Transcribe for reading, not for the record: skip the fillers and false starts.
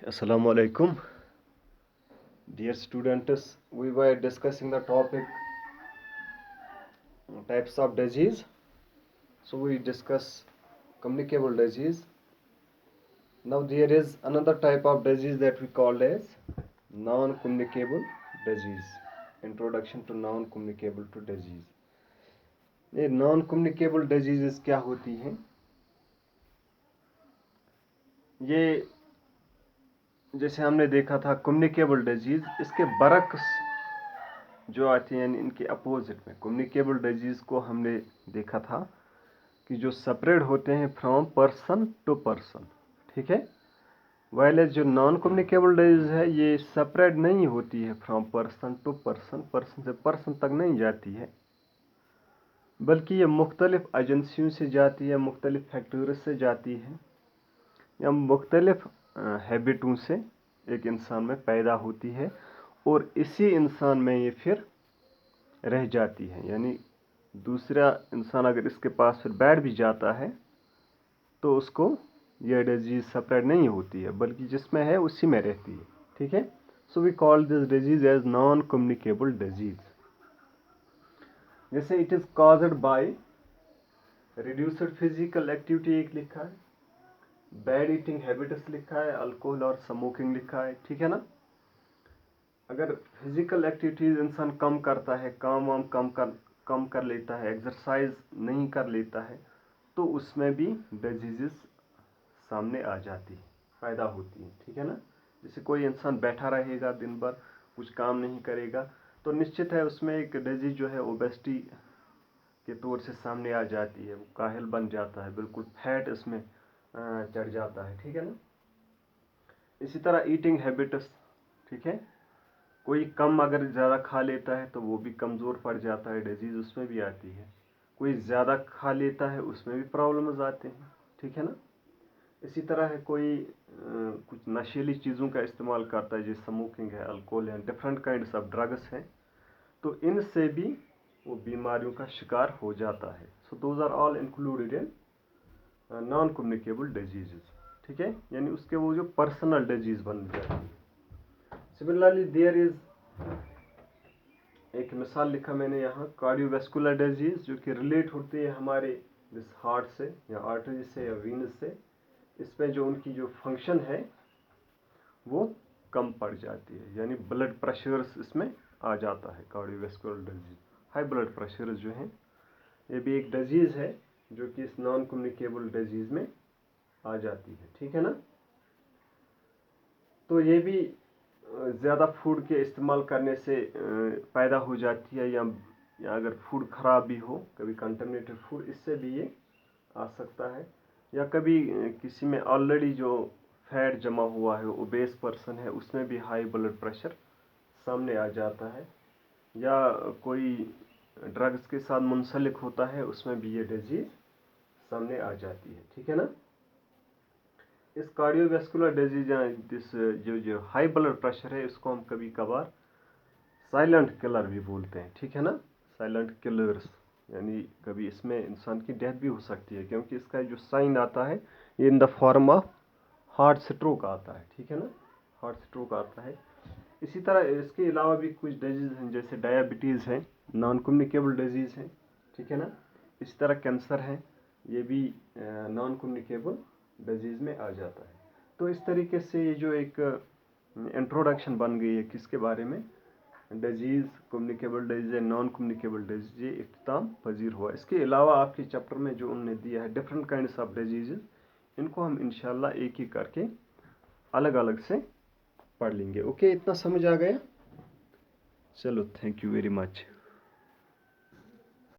Assalamu alaikum. Dear students, we were discussing the topic types of disease. So we discuss communicable disease. Now there is another type of disease that we called as non-communicable disease. Introduction to non-communicable to disease. ये non-communicable diseases क्या होती हैं? ये जैसे हमने देखा था communicable disease, इसके बरक्स जो आती हैं यानी इनके अपोजिट में कम्युनिकेबल डिजीज को हमने देखा था कि जो सेपरेट होते हैं फ्रॉम पर्सन टू पर्सन, ठीक है। वाइल जो नॉन कम्युनिकेबल डिजीज है ये सेपरेट नहीं होती है from person to person, person से पर्सन तक नहीं जाती है, बल्कि ये मुख्तलिफ एजेंसियों से जाती है, मुख्तलिफ फैक्टर्स से जाती है या मुख्तलिफ हैबिटों से एक इंसान में पैदा होती है और इसी इंसान में ये फिर रह जाती है। यानी दूसरा इंसान अगर इसके पास फिर बैठ भी जाता है तो उसको यह डिजीज सेपरेट नहीं होती है, बल्कि जिसमें है उसी में रहती है, ठीक है। So we call this disease as non communicable disease. जैसे it is caused by reduced physical activity एक लिखा है, बैड ईटिंग हैबिट्स लिखा है, अल्कोहल और स्मोकिंग लिखा है, ठीक है ना। अगर फिजिकल एक्टिविटीज इंसान कम करता है, काम वाम कम कर लेता है, एक्सरसाइज नहीं कर लेता है, तो उसमें भी डिजीजेस सामने आ जाती है, पैदा होती है, ठीक है ना। जैसे कोई इंसान बैठा रहेगा दिन भर, कुछ काम नहीं करेगा, तो निश्चित है उसमें एक डिजीज जो है ओबेसिटी के तौर से सामने आ जाती है, वो काहिल बन जाता है, बिल्कुल फैट इसमें चढ़ जाता है, ठीक है ना। इसी तरह ईटिंग हैबिट्स, ठीक है, कोई कम अगर ज़्यादा खा लेता है तो वो भी कमज़ोर पड़ जाता है, डिजीज़ उसमें भी आती है। कोई ज़्यादा खा लेता है उसमें भी प्रॉब्लम्स आते हैं, ठीक है ना। इसी तरह है कोई कुछ नशीली चीज़ों का इस्तेमाल करता है, जैसे स्मोकिंग है, अल्कोहल है, डिफरेंट काइंड्स ऑफ ड्रग्स हैं, तो इनसे भी वो बीमारियों का शिकार हो जाता है। So those are all included in non communicable diseases, ठीक है, यानी उसके वो जो पर्सनल डिजीज बन जाती है। सिमिलरली देयर इज एक मिसाल लिखा मैंने यहाँ, कार्डियोवैस्कुलर डिजीज, जो कि रिलेट होती है हमारे जिस हार्ट से या आर्टरी से या वीनस से। इसमें जो उनकी जो फंक्शन है वो कम पड़ जाती है, यानी ब्लड प्रेशर इसमें आ जाता है। Cardiovascular disease, high blood pressure जो है, ये भी एक डिजीज है जो कि इस नॉन कम्युनिकेबल डिजीज में आ जाती है, ठीक है ना। तो ये भी ज़्यादा फूड के इस्तेमाल करने से पैदा हो जाती है, या अगर फूड ख़राब भी हो, कभी कंटेमिनेटेड फूड, इससे भी ये आ सकता है। या कभी किसी में ऑलरेडी जो फैट जमा हुआ है, ओबेस पर्सन है, उसमें भी हाई ब्लड प्रेशर सामने आ जाता है। या कोई ड्रग्स के साथ मुंसलिक होता है, उसमें भी ये डिजीज सामने आ जाती है, ठीक है ना। इस कार्डियोवैस्कुलर डिजीज या दिस जो हाई ब्लड प्रेशर है, इसको हम कभी कभार साइलेंट किलर भी बोलते हैं, ठीक है ना। साइलेंट किलर्स, यानी कभी इसमें इंसान की डेथ भी हो सकती है, क्योंकि इसका जो साइन आता है ये in the form of heart stroke आता है, ठीक है ना, हार्ट स्ट्रोक आता है। इसी तरह इसके अलावा भी कुछ डिजीज हैं, जैसे डायबिटीज़ है, नॉन कम्युनिकेबल डिजीज है, ठीक है ना। इसी तरह कैंसर है, ये भी नॉन कम्युनिकेबल डिजीज़ में आ जाता है। तो इस तरीके से ये जो एक इंट्रोडक्शन बन गई है किसके बारे में, disease, communicable disease, non communicable disease, ये इख्तिताम पजीर हुआ। इसके अलावा आपके चैप्टर में जो उन्होंने दिया है डिफरेंट काइंड्स ऑफ डिजीज़, इनको हम इंशाल्लाह एक ही करके अलग अलग से पढ़ लेंगे। ओके, इतना समझ आ गया? चलो, थैंक यू वेरी मच।